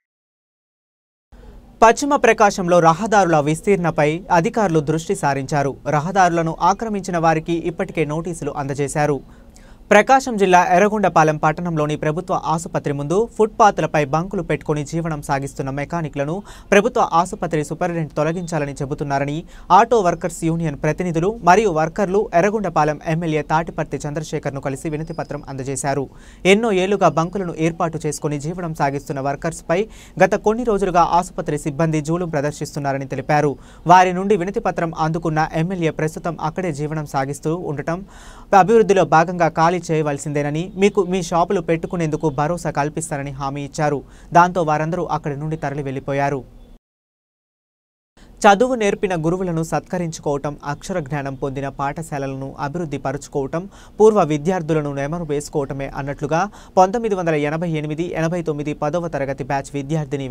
పశ్చిమ ప్రకాశంలో రహదారుల విస్తీర్ణపై అధికారులు దృష్టి సారించారు. రహదారులను ఆక్రమించిన వారికి ఇప్పటికే నోటీసులు అందజేశారు. ప్రకాశం జిల్లా ఎర్రగొండపాలెం పట్టణంలోని ప్రభుత్వ ఆసుపత్రి ముందు ఫుట్పాత్లపై బంకులు పెట్టుకుని జీవనం సాగిస్తున్న మెకానిక్లను ప్రభుత్వ ఆసుపత్రి సూపరింటెండెంట్ తొలగించాలని చెబుతున్నారని ఆటో వర్కర్స్ యూనియన్ ప్రతినిధులు మరియు వర్కర్లు ఎర్రగొండపాలెం ఎమ్మెల్యే తాటిపర్తి చంద్రశేఖర్ను కలిసి వినతిపత్రం అందజేశారు. ఎన్నో ఏళ్లుగా బంకులను ఏర్పాటు చేసుకుని జీవనం సాగిస్తున్న వర్కర్స్పై గత కొన్ని రోజులుగా ఆసుపత్రి సిబ్బంది జూలుం ప్రదర్శిస్తున్నారని తెలిపారు. వారి నుండి వినతిపత్రం అందుకున్న ఎమ్మెల్యే ప్రస్తుతం అక్కడే జీవనం సాగిస్తూ ఉండటం అభివృద్ధిలో భాగంగా ఖాళీ చేయవలసిందేనని, మీకు మీ షాపులు పెట్టుకునేందుకు భరోసా కల్పిస్తారని హామీ ఇచ్చారు. దాంతో వారందరూ అక్కడి నుండి తరలి వెళ్లిపోయారు. చదువు నేర్పిన గురువులను సత్కరించుకోవటం, అక్షర జ్ఞానం పొందిన పాఠశాలలను అభివృద్ధి పరుచుకోవటం, పూర్వ విద్యార్థులను నెమరు వేసుకోవటమే అన్నట్లుగా 1988, 89 10వ తరగతి బ్యాచ్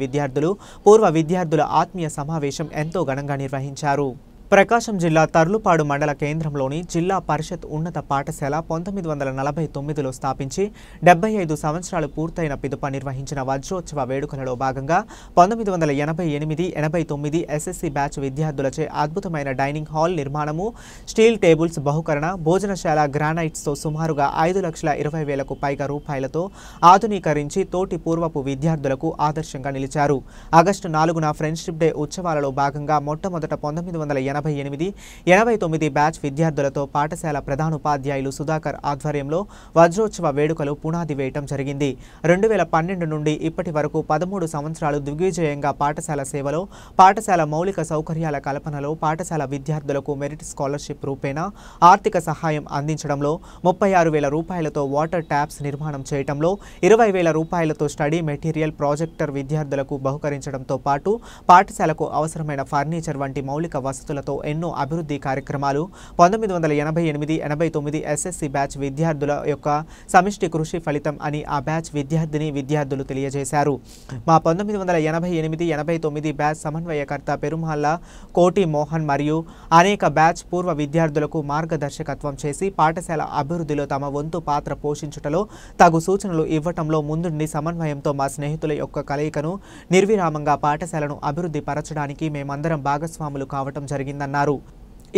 విద్యార్థులు పూర్వ విద్యార్థుల ఆత్మీయ సమావేశం ఎంతో ఘనంగా నిర్వహించారు. ప్రకాశం జిల్లా తర్లుపాడు మండల కేంద్రంలోని జిల్లా పరిషత్ ఉన్నత పాఠశాల 1949లో స్థాపించి 75 సంవత్సరాలు పూర్తయిన పిదుప నిర్వహించిన వజ్రోత్సవ వేడుకలలో భాగంగా 1988, 89 ఎస్ఎస్సి బ్యాచ్ విద్యార్థులచే అద్భుతమైన డైనింగ్ హాల్ నిర్మాణము, స్టీల్ టేబుల్స్ బహుకరణ, భోజనశాల గ్రానైట్స్తో సుమారుగా 5,20,000కు పైగా రూపాయలతో ఆధునీకరించి తోటి పూర్వపు విద్యార్థులకు ఆదర్శంగా నిలిచారు. ఆగస్టు 4న ఫ్రెండ్షిప్ డే ఉత్సవాలలో భాగంగా మొట్టమొదట 1988, 89 బ్యాచ్ విద్యార్థులతో పాఠశాల ప్రధానోపాధ్యాయులు సుధాకర్ ఆధ్వర్యంలో వజ్రోత్సవ వేడుకలు పునాది వేయటం జరిగింది. 2012 నుండి ఇప్పటి వరకు 13 సంవత్సరాలు దిగ్విజయంగా పాఠశాల సేవలో, పాఠశాల మౌలిక సౌకర్యాల కల్పనలో, పాఠశాల విద్యార్థులకు మెరిట్ స్కాలర్షిప్ రూపేణా ఆర్థిక సహాయం అందించడంలో, 36,000 రూపాయలతో వాటర్ ట్యాప్స్ నిర్మాణం చేయటంలో, 20,000 రూపాయలతో స్టడీ మెటీరియల్, ప్రాజెక్టర్ విద్యార్థులకు బహుకరించడంతో పాటు పాఠశాలకు అవసరమైన ఫర్నిచర్ వంటి మౌలిక వసతులతో ఎన్నో అభివృద్ధి కార్యక్రమాలు 1988, 89 ఎస్ఎస్సి బ్యాచ్ విద్యార్థుల యొక్క సమిష్టి కృషి ఫలితం అని ఆ బ్యాచ్ విద్యార్థులు తెలియజేశారు. మా 1988, 89 బ్యాచ్ సమన్వయకర్త పెరుమాళ్ళ కోటి మోహన్ మరియు అనేక బ్యాచ్ పూర్వ విద్యార్థులకు మార్గదర్శకత్వం చేసి పాఠశాల అభివృద్ధిలో తమ వంతు పాత్ర పోషించుటలో తగు సూచనలు ఇవ్వటంలో ముందుండి సమన్వయంతో మా స్నేహితుల యొక్క కలయికను నిర్విరామంగా పాఠశాలను అభివృద్ధి పరచడానికి మేమందరం భాగస్వాములు కావటం జరిగిందన్నారు.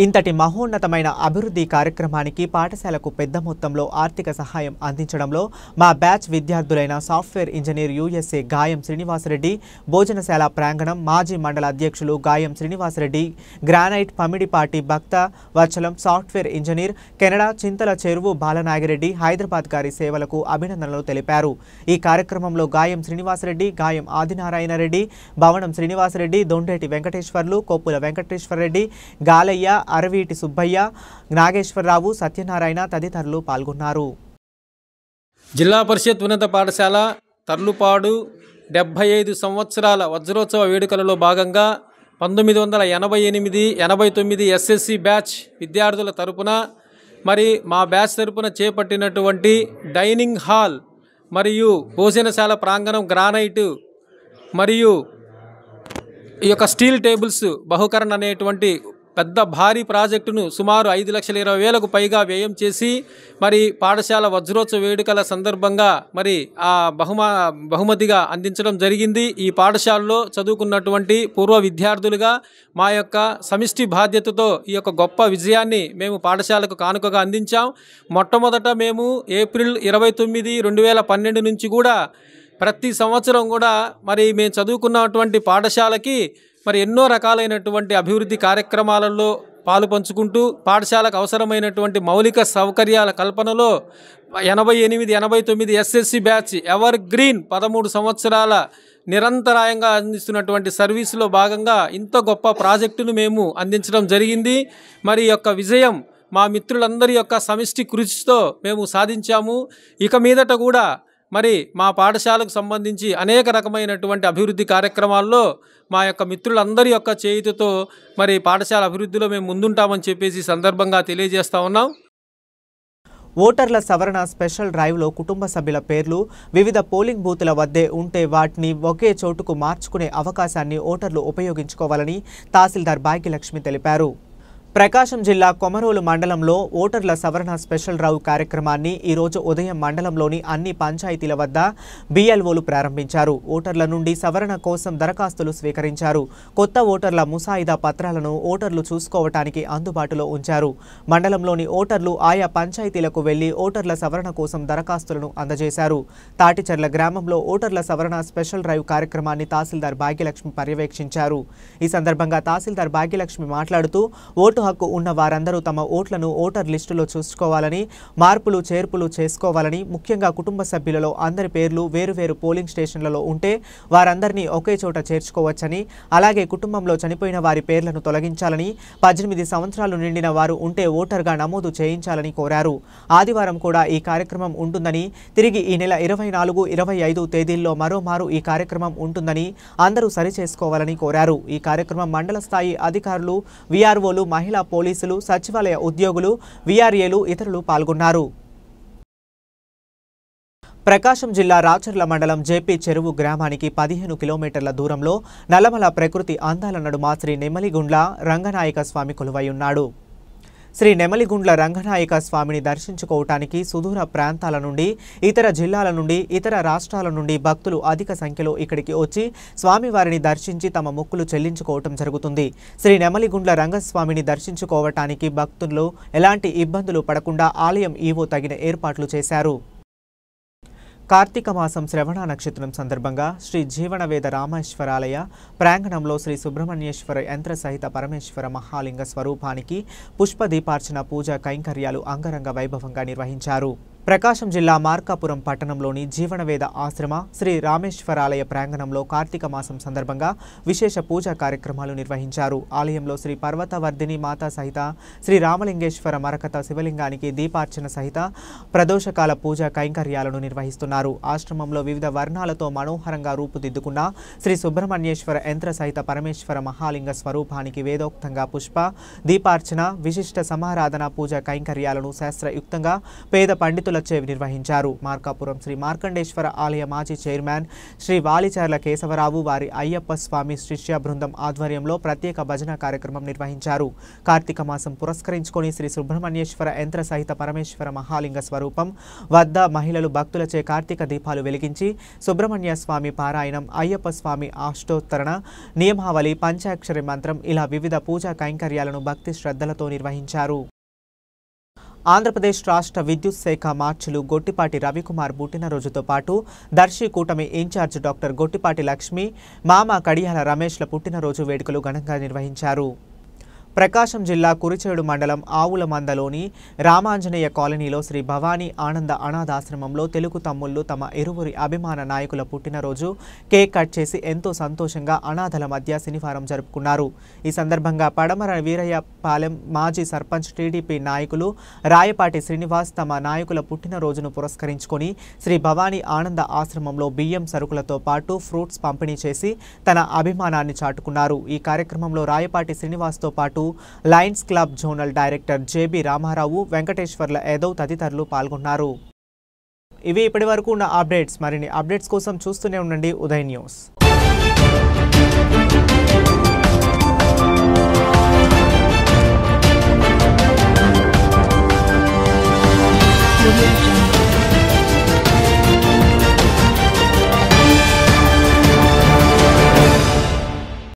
ఇంతటి మహోన్నతమైన అభివృద్ధి కార్యక్రమానికి పాఠశాలకు పెద్ద మొత్తంలో ఆర్థిక సహాయం అందించడంలో మా బ్యాచ్ విద్యార్థులైన సాఫ్ట్వేర్ ఇంజనీర్ యుఎస్ఏ గాయం శ్రీనివాసరెడ్డి, భోజనశాల ప్రాంగణం మాజీ మండల అధ్యక్షులు గాయం శ్రీనివాసరెడ్డి, గ్రానైట్ పమిడిపాటి భక్త వచలం సాఫ్ట్వేర్ ఇంజనీర్, కెనడా చింతల చెరువు బాలనాగిరెడ్డి, హైదరాబాద్ గారి సేవలకు అభినందనలు తెలిపారు. ఈ కార్యక్రమంలో గాయం శ్రీనివాసరెడ్డి, గాయం ఆదినారాయణ రెడ్డి, భవనం శ్రీనివాసరెడ్డి, దొండేటి వెంకటేశ్వర్లు, కొప్పుల వెంకటేశ్వరరెడ్డి, గాలయ్య, అరవీటి సుబ్బయ్య, నాగేశ్వరరావు, సత్యనారాయణ తదితరులు పాల్గొన్నారు. జిల్లా పరిషత్ ఉన్నత పాఠశాల తర్లుపాడు 75 సంవత్సరాల వజ్రోత్సవ వేడుకలలో భాగంగా 1988, 89 ఎస్ఎస్సి బ్యాచ్ విద్యార్థుల తరపున మరి మా బ్యాచ్ తరపున చేపట్టినటువంటి డైనింగ్ హాల్ మరియు భోజనశాల ప్రాంగణం గ్రానైట్ మరియు ఈ యొక్క స్టీల్ టేబుల్స్ బహుకరణ అనేటువంటి పెద్ద భారీ ప్రాజెక్టును సుమారు 5,20,000కు పైగా వ్యయం చేసి మరి పాఠశాల వజ్రోత్సవ వేడుకల సందర్భంగా మరి ఆ బహుమతిగా అందించడం జరిగింది. ఈ పాఠశాలలో చదువుకున్నటువంటి పూర్వ విద్యార్థులుగా మా యొక్క సమిష్టి బాధ్యతతో ఈ యొక్క గొప్ప విజయాన్ని మేము పాఠశాలకు కానుకగా అందించాం. మొట్టమొదట మేము ఏప్రిల్ 29, 2012 నుంచి కూడా ప్రతి సంవత్సరం కూడా మరి మేము చదువుకున్నటువంటి పాఠశాలకి మరి ఎన్నో రకాలైనటువంటి అభివృద్ధి కార్యక్రమాలలో పాలు పంచుకుంటూ పాఠశాలకు అవసరమైనటువంటి మౌలిక సౌకర్యాల కల్పనలో 88-89 ఎస్ఎస్సి బ్యాచ్ ఎవర్ గ్రీన్ 13 సంవత్సరాల నిరంతరాయంగా అందిస్తున్నటువంటి సర్వీసులో భాగంగా ఇంత గొప్ప ప్రాజెక్టును మేము అందించడం జరిగింది. మరి ఈ యొక్క విజయం మా మిత్రులందరి యొక్క సమిష్టి కృషితో మేము సాధించాము. ఇక మీదట కూడా మరి మా పాఠశాలకు సంబంధించి అనేక రకమైనటువంటి అభివృద్ధి కార్యక్రమాల్లో మా యొక్క మిత్రులందరి యొక్క చేయుతతో మరి పాఠశాల అభివృద్ధిలో మేము ముందుంటామని చెప్పేసి సందర్భంగా తెలియజేస్తా ఉన్నాం. ఓటర్ల సవరణ స్పెషల్ డ్రైవ్లో కుటుంబ సభ్యుల పేర్లు వివిధ పోలింగ్ బూతుల వద్దే ఉంటే వాటిని ఒకే చోటుకు మార్చుకునే అవకాశాన్ని ఓటర్లు ఉపయోగించుకోవాలని తహసీల్దార్ భాగ్యలక్ష్మి తెలిపారు. ప్రకాశం జిల్లా కొమరోలు మండలంలో ఓటర్ల సవరణ స్పెషల్ డ్రైవ్ కార్యక్రమాన్ని ఈరోజు ఉదయం మండలంలోని అన్ని పంచాయతీల వద్ద బిఎల్ఓలు ప్రారంభించారు. ఓటర్ల నుండి సవరణ కోసం దరఖాస్తులు స్వీకరించారు. కొత్త ఓటర్ల ముసాయిదా పత్రాలను ఓటర్లు చూసుకోవటానికి అందుబాటులో ఉంచారు. మండలంలోని ఓటర్లు ఆయా పంచాయతీలకు వెళ్లి ఓటర్ల సవరణ కోసం దరఖాస్తులను అందజేశారు. తాటిచెర్ల గ్రామంలో ఓటర్ల సవరణ స్పెషల్ డ్రైవ్ కార్యక్రమాన్ని తహసీల్దార్ భాగ్యలక్ష్మి పర్యవేక్షించారు. ఈ సందర్భంగా తహసీల్దార్ భాగ్యలక్ష్మి మాట్లాడుతూ ఓటు హక్కు ఉన్న వారందరూ తమ ఓట్లను ఓటర్ లిస్టులో చూసుకోవాలని, మార్పులు చేర్పులు చేసుకోవాలని, ముఖ్యంగా కుటుంబ సభ్యులలో అందరి పేర్లు వేరువేరు పోలింగ్ స్టేషన్లలో ఉంటే వారందరినీ ఒకే చోట చేర్చుకోవచ్చని, అలాగే కుటుంబంలో చనిపోయిన వారి పేర్లను తొలగించాలని, 18 సంవత్సరాలు నిండిన వారు ఉంటే ఓటర్గా నమోదు చేయించాలని కోరారు. ఆదివారం కూడా ఈ కార్యక్రమం ఉంటుందని, తిరిగి ఈ నెల 24, 25 తేదీల్లో మరోమారు ఈ కార్యక్రమం ఉంటుందని అందరూ సరిచేసుకోవాలని కోరారు. ఈ కార్యక్రమం మండల స్థాయి అధికారులు, విఆర్ఓలు, మహిళా పోలీసులు, సచివాలయ ఉద్యోగులు, విఆర్ఏలు ఇతరులు పాల్గొన్నారు. ప్రకాశం జిల్లా రాచర్ల మండలం జేపీ చెరువు గ్రామానికి 15 కిలోమీటర్ల దూరంలో నల్లమల ప్రకృతి అందాల నడుమ శ్రీ నెమలిగుండ్ల రంగనాయక స్వామి కొలువై ఉన్నాడు. శ్రీ నెమలిగుండ్ల రంగనాయక స్వామిని దర్శించుకోవటానికి సుదూర ప్రాంతాల నుండి, ఇతర జిల్లాల నుండి, ఇతర రాష్ట్రాల నుండి భక్తులు అధిక సంఖ్యలో ఇక్కడికి వచ్చి స్వామివారిని దర్శించి తమ మొక్కులు చెల్లించుకోవటం జరుగుతుంది. శ్రీ నెమలిగుండ్ల రంగస్వామిని దర్శించుకోవటానికి భక్తులు ఎలాంటి ఇబ్బందులు పడకుండా ఆలయం ఈవో తగిన ఏర్పాట్లు చేశారు. కార్తీక మాసం శ్రవణ నక్షత్రం సందర్భంగా శ్రీ జీవనవేద రామేశ్వరాలయ ప్రాంగణంలో శ్రీ సుబ్రహ్మణ్యేశ్వర యంత్ర సహిత పరమేశ్వర మహాలింగ స్వరూపానికి పుష్పదీపార్చన పూజా కైంకర్యాలు అంగరంగ వైభవంగా నిర్వహించారు. ప్రకాశం జిల్లా మార్కాపురం పట్టణంలోని జీవనవేద ఆశ్రమ శ్రీ రామేశ్వరాలయ ప్రాంగణంలో కార్తీక మాసం సందర్భంగా విశేష పూజా కార్యక్రమాలు నిర్వహించారు. ఆలయంలో శ్రీ పర్వతవర్ధిని మాతా సహిత శ్రీ రామలింగేశ్వర మరకత శివలింగానికి దీపార్చన సహిత ప్రదోషకాల పూజా కైంకర్యాలను నిర్వహిస్తున్నారు. ఆశ్రమంలో వివిధ వర్ణాలతో మనోహరంగా రూపుదిద్దుకున్న శ్రీ సుబ్రహ్మణ్యేశ్వర యంత్ర సహిత పరమేశ్వర మహాలింగ స్వరూపానికి వేదోక్తంగా పుష్ప దీపార్చన, విశిష్ట సమారాధన పూజా కైంకర్యాలను శాస్త్రయుక్తంగా పేద పండితులచే నిర్వహించారు. మార్కాపురం శ్రీ మార్కండేశ్వర ఆలయ మాజీ చైర్మన్ శ్రీ వాలిచర్ల కేశవరావు వారి అయ్యప్ప స్వామి శిష్య బృందం ఆధ్వర్యంలో ప్రత్యేక భజన కార్యక్రమం నిర్వహించారు. కార్తీక మాసం పురస్కరించుకొని శ్రీ సుబ్రహ్మణ్యేశ్వర యంత్ర సహిత పరమేశ్వర మహాలింగ స్వరూపం వద్ద మహిళలు భక్తులచే కార్తీక దీపాలు వెలిగించి సుబ్రహ్మణ్య స్వామి పారాయణం, అయ్యప్ప స్వామి అష్టోత్తరణ, నియమావళి, పంచాక్షరి మంత్రం ఇలా వివిధ పూజా కైంకర్యాలను భక్తి శ్రద్ధలతో నిర్వహించారు. ఆంధ్రప్రదేశ్ రాష్ట్ర విద్యుత్ శాఖ మార్చులు గొట్టిపాటి రవికుమార్ పుట్టినరోజుతో పాటు దర్శి కూటమి ఇన్ఛార్జ్ డాక్టర్ గొట్టిపాటి లక్ష్మి, మామ కడియాల రమేష్ల పుట్టినరోజు వేడుకలు ఘనంగా నిర్వహించారు. ప్రకాశం జిల్లా కురిచేడు మండలం ఆవుల మందలోని రామాంజనేయ కాలనీలో శ్రీ భవానీ ఆనంద అనాథాశ్రమంలో తెలుగు తమ్ముళ్లు తమ ఇరువురి అభిమాన నాయకుల పుట్టినరోజు కేక్ కట్ చేసి ఎంతో సంతోషంగా అనాథల మధ్య శనివారం జరుపుకున్నారు. ఈ సందర్భంగా పడమర వీరయ్యపాలెం మాజీ సర్పంచ్ టీడీపీ నాయకులు రాయపాటి శ్రీనివాస్ తమ నాయకుల పుట్టినరోజును పురస్కరించుకొని శ్రీ భవానీ ఆనంద ఆశ్రమంలో బియ్యం సరుకులతో పాటు ఫ్రూట్స్ పంపిణీ చేసి తన అభిమానాన్ని చాటుకున్నారు. ఈ కార్యక్రమంలో రాయపాటి శ్రీనివాస్తో పాటు Lions Club zonal director JB Ramarao, Venkateswarla Yadav తదితరులు పాల్గొన్నారు. ఇవి ఇప్పటివరకు ఉన్న అప్డేట్స్. మరిన్ని అప్డేట్స్ కోసం చూస్తూనే ఉండండి ఉదయ్ న్యూస్.